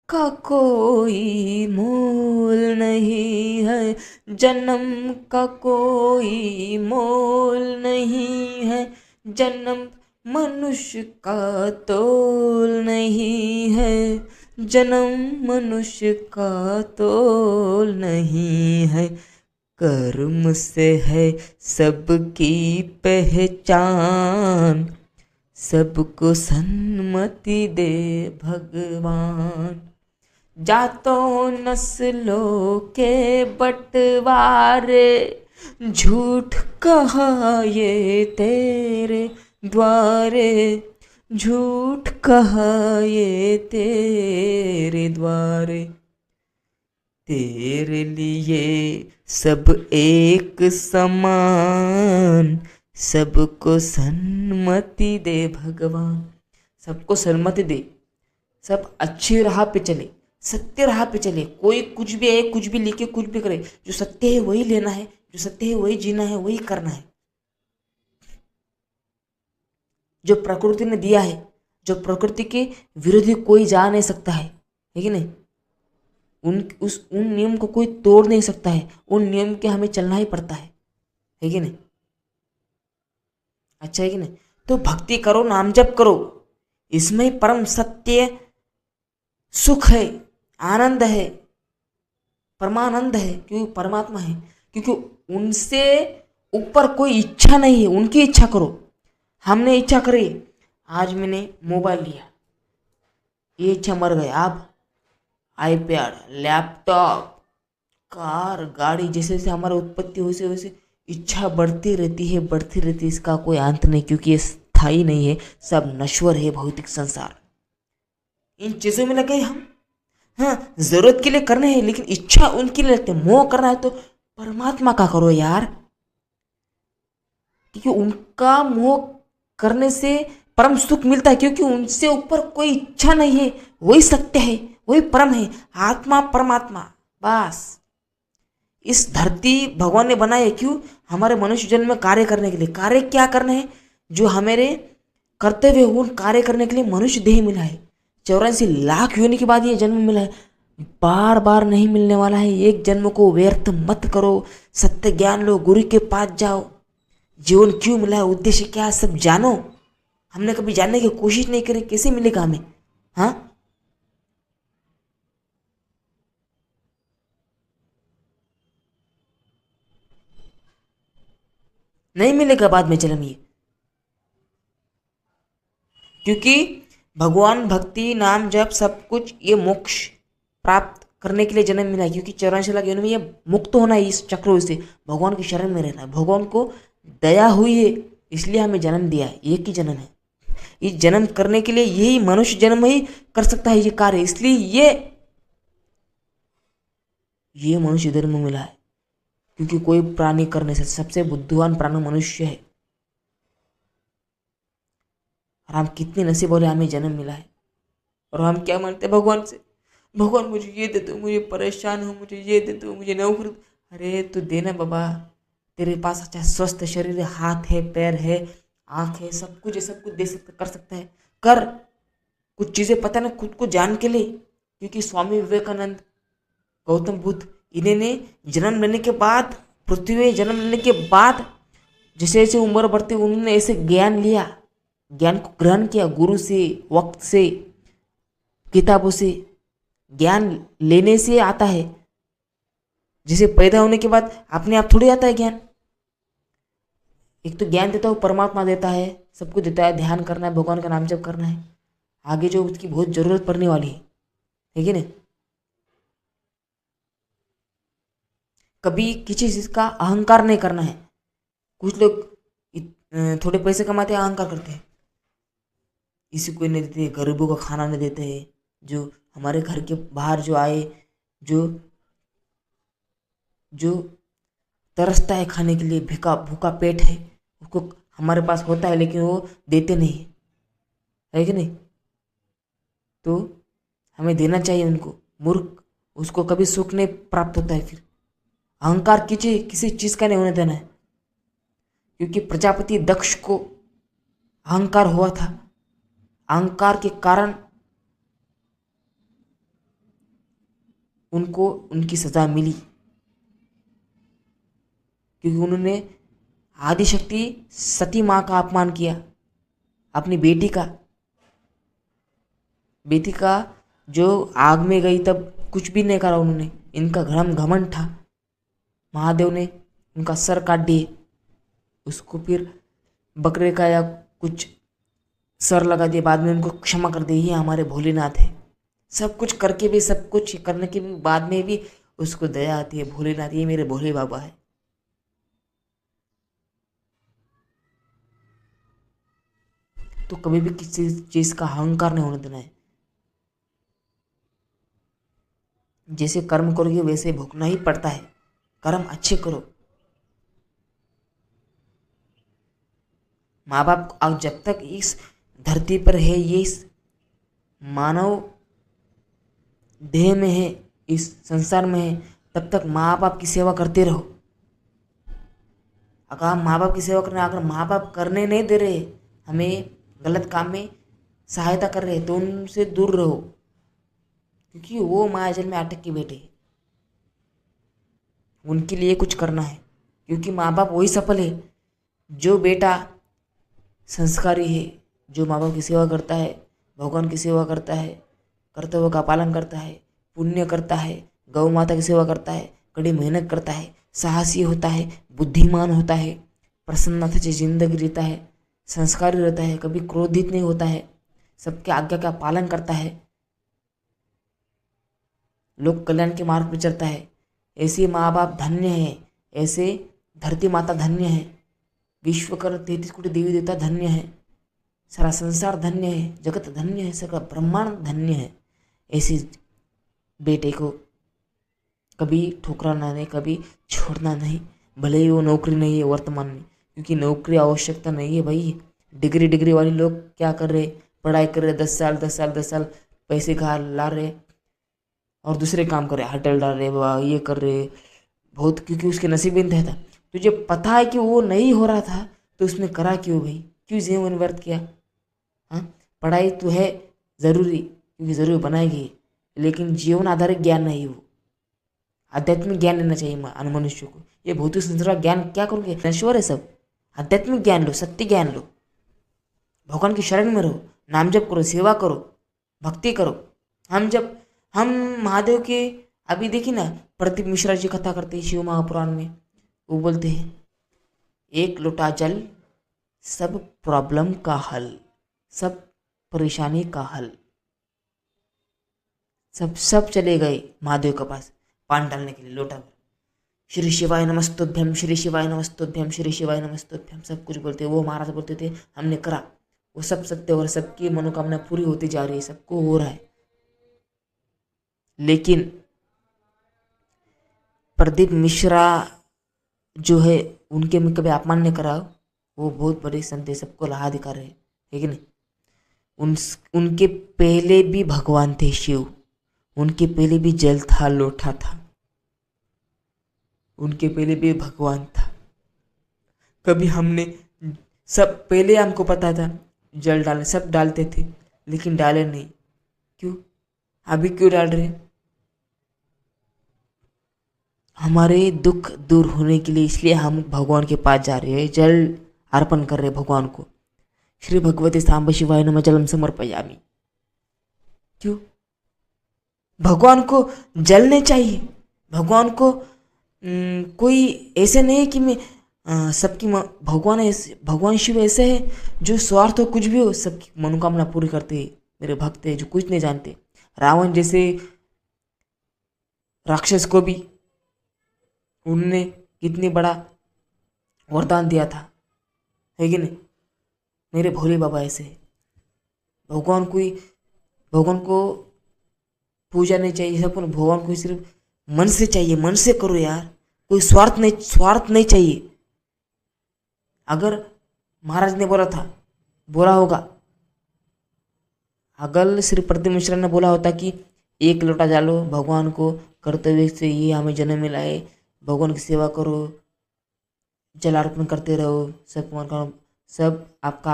का कोई मोल नहीं है, जन्म का कोई मोल नहीं है, जन्म मनुष्य का तोल नहीं है, जन्म मनुष्य का तोल नहीं है। कर्म से है सबकी पहचान, सबको सन्मति दे भगवान। जातों नस्लों के बंटवारे, झूठ कहा ये तेरे द्वारे, झूठ कहा ये तेरे द्वारे। तेरे लिए सब एक समान, सबको सन्मति दे भगवान। सबको सन्मति दे, सब अच्छी राह पे चले, सत्य राह पे चले। कोई कुछ भी है, कुछ भी लिखे, कुछ भी करे, जो सत्य है वही लेना है, जो सत्य है वही जीना है, वही करना है। जो प्रकृति ने दिया है, जो प्रकृति के विरोधी कोई जा नहीं सकता है कि नहीं? उन नियम को कोई तोड़ नहीं सकता है। उन नियम के हमें चलना ही पड़ता है कि नहीं? अच्छा है कि नहीं? तो भक्ति करो, नाम जप करो, इसमें परम सत्य सुख है, आनंद है, परमानंद है, क्योंकि परमात्मा है। क्योंकि उनसे ऊपर कोई इच्छा नहीं है, उनकी इच्छा करो। हमने इच्छा करी, आज मैंने मोबाइल लिया, ये इच्छा मर गई। अब आईपैड, लैपटॉप, कार, गाड़ी, जैसे जैसे हमारा उत्पत्ति वैसे वैसे इच्छा बढ़ती रहती है, बढ़ती रहती है। इसका कोई अंत नहीं, क्योंकि ये स्थायी नहीं है, सब नश्वर है भौतिक संसार। इन चीज़ों में लगे हम, हाँ जरूरत के लिए करने हैं, लेकिन इच्छा उनके लिए लगते, मोह करना है तो परमात्मा का करो यार। क्योंकि उनका मोह करने से परम सुख मिलता है, क्योंकि उनसे ऊपर कोई इच्छा नहीं है। वही सत्य है, वही परम है, आत्मा परमात्मा। बस इस धरती भगवान ने बनाई है क्यों? हमारे मनुष्य जन्म में कार्य करने के लिए। कार्य क्या करने हैं? जो हमारे कर्तव्य उन कार्य करने के लिए मनुष्य देह मिला है। 84 लाख योनि के बाद ये जन्म मिला है, बार बार नहीं मिलने वाला है। एक जन्म को व्यर्थ मत करो, सत्य ज्ञान लो, गुरु के पास जाओ। जीवन क्यों मिला है, उद्देश्य क्या है, सब जानो। हमने कभी जानने की कोशिश नहीं करी, कैसे मिलेगा हमें? हाँ, नहीं मिलेगा बाद में जन्म ये। क्योंकि भगवान, भक्ति, नाम जप सब कुछ ये मोक्ष प्राप्त करने के लिए जन्म मिला है। क्योंकि 84 लाख योनि में ये मुक्त होना है इस चक्रों से, भगवान की शरण में रहना है। भगवान को दया हुई है, इसलिए हमें जन्म दिया है। एक ही जन्म है, इस जन्म करने के लिए यही मनुष्य जन्म ही कर सकता है ये कार्य। इसलिए ये मनुष्य जन्म मिला है, क्योंकि कोई प्राणी कर नहीं सकता। सबसे बुद्धिमान प्राणी मनुष्य है। और हम कितने नसीब वाले, हमें जन्म मिला है। और हम क्या मानते हैं भगवान से? भगवान मुझे ये दे दो, मुझे परेशान हूँ, मुझे ये दे दो, मुझे नौकरी। अरे तो देना बाबा, तेरे पास अच्छा स्वस्थ शरीर है, हाथ है, पैर है, आँख है, सब कुछ है, सब कुछ दे सकता, कर सकता है, कर। कुछ चीज़ें पता ना खुद को जान के लिए। क्योंकि स्वामी विवेकानंद, गौतम बुद्ध, इन्हें ने जन्म लेने के बाद, पृथ्वी में जन्म लेने के बाद जैसे जैसे उम्र बढ़ती उन्होंने ऐसे ज्ञान लिया, ज्ञान को ग्रहण किया, गुरु से, वक्त से, किताबों से। ज्ञान लेने से आता है। जैसे पैदा होने के बाद अपने आप थोड़ी आता है ज्ञान। एक तो ज्ञान देता है परमात्मा देता है, सब कुछ देता है। ध्यान करना है, भगवान का नाम जप करना है, आगे जो उसकी बहुत जरूरत पड़ने वाली है कि नहीं? कभी किसी चीज का अहंकार नहीं करना है। कुछ लोग थोड़े पैसे कमाते हैं, अहंकार करते हैं, इसी को नहीं देते, गरीबों को खाना नहीं देते हैं। जो हमारे घर के बाहर जो आए, जो जो तरसता है खाने के लिए, भूखा भूखा पेट है, उसको हमारे पास होता है लेकिन वो देते नहीं है कि नहीं? तो हमें देना चाहिए उनको। मूर्ख, उसको कभी सुख नहीं प्राप्त होता है। फिर अहंकार किसी किसी चीज़ का नहीं होने देना है। क्योंकि प्रजापति दक्ष को अहंकार हुआ था, अहंकार के कारण उनको उनकी सज़ा मिली, क्योंकि उन्होंने आदिशक्ति सती माँ का अपमान किया, अपनी बेटी का जो आग में गई तब कुछ भी नहीं करा उन्होंने। इनका घमंड था। महादेव ने उनका सर काट दिए, उसको फिर बकरे का या कुछ सर लगा दिए, बाद में उनको क्षमा कर दिए। ये हमारे भोलेनाथ है। सब कुछ करके भी, सब कुछ करने के भी बाद में भी उसको दया आती है। भोलेनाथ, ये मेरे भोले बाबा है। तो कभी भी किसी चीज का अहंकार नहीं होने देना है। जैसे कर्म करोगे वैसे भोगना ही पड़ता है। कर्म अच्छे करो। माँ बाप अब जब तक इस धरती पर है, ये इस मानव देह में है, इस संसार में है, तब तक माँ बाप की सेवा करते रहो। अगर हम माँ बाप की सेवा करने, अगर माँ बाप करने नहीं दे रहे, हमें गलत काम में सहायता कर रहे, तो उनसे दूर रहो, क्योंकि वो मायाजाल में अटक के बैठे। उनके लिए कुछ करना है, क्योंकि माँ बाप वही सफल है जो बेटा संस्कारी है, जो माँ बाप की सेवा करता है, भगवान की सेवा करता है, कर्तव्य का पालन करता है, पुण्य करता है, गौ माता की सेवा करता है, कड़ी मेहनत करता है, साहसी होता है, बुद्धिमान होता है, प्रसन्नता से जिंदगी जीता है, संस्कारी रहता है, कभी क्रोधित नहीं होता है, सबके आज्ञा का पालन करता है, लोक कल्याण के मार्ग पर चलता है। ऐसे माँ बाप धन्य है, ऐसे धरती माता धन्य है, विश्वकर 33 कोटि देवी देवता धन्य है, सारा संसार धन्य है, जगत धन्य है, सबका ब्रह्मांड धन्य है। ऐसे बेटे को कभी ठुकराना नहीं, कभी छोड़ना नहीं, भले ही वो नौकरी नहीं है वर्तमान में, क्योंकि नौकरी आवश्यकता नहीं है भाई। डिग्री वाले लोग क्या कर रहे, पढ़ाई कर रहे, 10 साल पैसे खा ला रहे और दूसरे काम कर रहे, होटल डाल रहे, ये कर रहे बहुत, क्योंकि उसके नसीब में नहीं था। तुझे पता है कि वो नहीं हो रहा था, तो उसने करा क्यों भाई? क्यों जीवन व्यर्थ किया? हाँ, पढ़ाई तो है ज़रूरी, क्योंकि ज़रूरी बनाएगी, लेकिन जीवन आधारित ज्ञान नहीं, वो आध्यात्मिक ज्ञान लेना चाहिए मनुष्य को। ये भौतिक संसार ज्ञान क्या करोगे? नश्वर है सब। आध्यात्मिक ज्ञान लो, सत्य ज्ञान लो, भगवान की शरण में रहो, नाम जप करो, सेवा करो, भक्ति करो। हम महादेव के अभी देखिए ना, प्रदीप मिश्रा जी कथा करते हैं शिव महापुराण में। वो बोलते हैं, एक लोटा जल सब प्रॉब्लम का हल, सब परेशानी का हल। सब चले गए महादेव के पास पान डालने के लिए लोटा भर। श्री शिवाय नमस्तुभ्यम, श्री शिवाय नमस्तुभ्यम, श्री शिवाय नमस्तुभ्यम, सब कुछ बोलते। वो महाराज बोलते थे हमने करा, वो सब सत्य और सबकी मनोकामना पूरी होती जा रही है, सबको हो रहा है। लेकिन प्रदीप मिश्रा जो है, उनके में कभी अपमान नहीं करा। वो बहुत बड़े संत है, सबको राह दिखा रहे है कि नहीं? उनके पहले भी भगवान थे शिव, उनके पहले भी जल था, लोटा था, उनके पहले भी भगवान था। कभी हमने सब पहले हमको पता था जल डालने, सब डालते थे, लेकिन डाले नहीं। क्यों? अभी क्यों डाल रहे? हमारे दुख दूर होने के लिए, इसलिए हम भगवान के पास जा रहे हैं, जल अर्पण कर रहे भगवान को। श्री भगवती सांब शिवाय नमः जलम समर्पयामि। क्यों? भगवान को जल नहीं चाहिए। भगवान को कोई ऐसे नहीं है कि मैं सबकी भगवान शिव ऐसे है जो स्वार्थ हो, कुछ भी हो, सबकी मनोकामना पूरी करते हैं, मेरे भक्त है जो कुछ नहीं जानते। रावण जैसे राक्षस को भी उन्होंने कितनी बड़ा वरदान दिया था, है कि नहीं? मेरे भोले बाबा ऐसे है। भगवान को पूजा नहीं चाहिए सबको, भगवान को सिर्फ मन से चाहिए। मन से करो यार, कोई स्वार्थ नहीं चाहिए। अगर महाराज ने बोला होगा, अगर श्री प्रदीप मिश्रा ने बोला होता कि एक लोटा डालो भगवान को, कर्तव्य से ये हमें जन्म मिला है, भगवान की सेवा करो, जल अर्पण करते रहो, सब आपका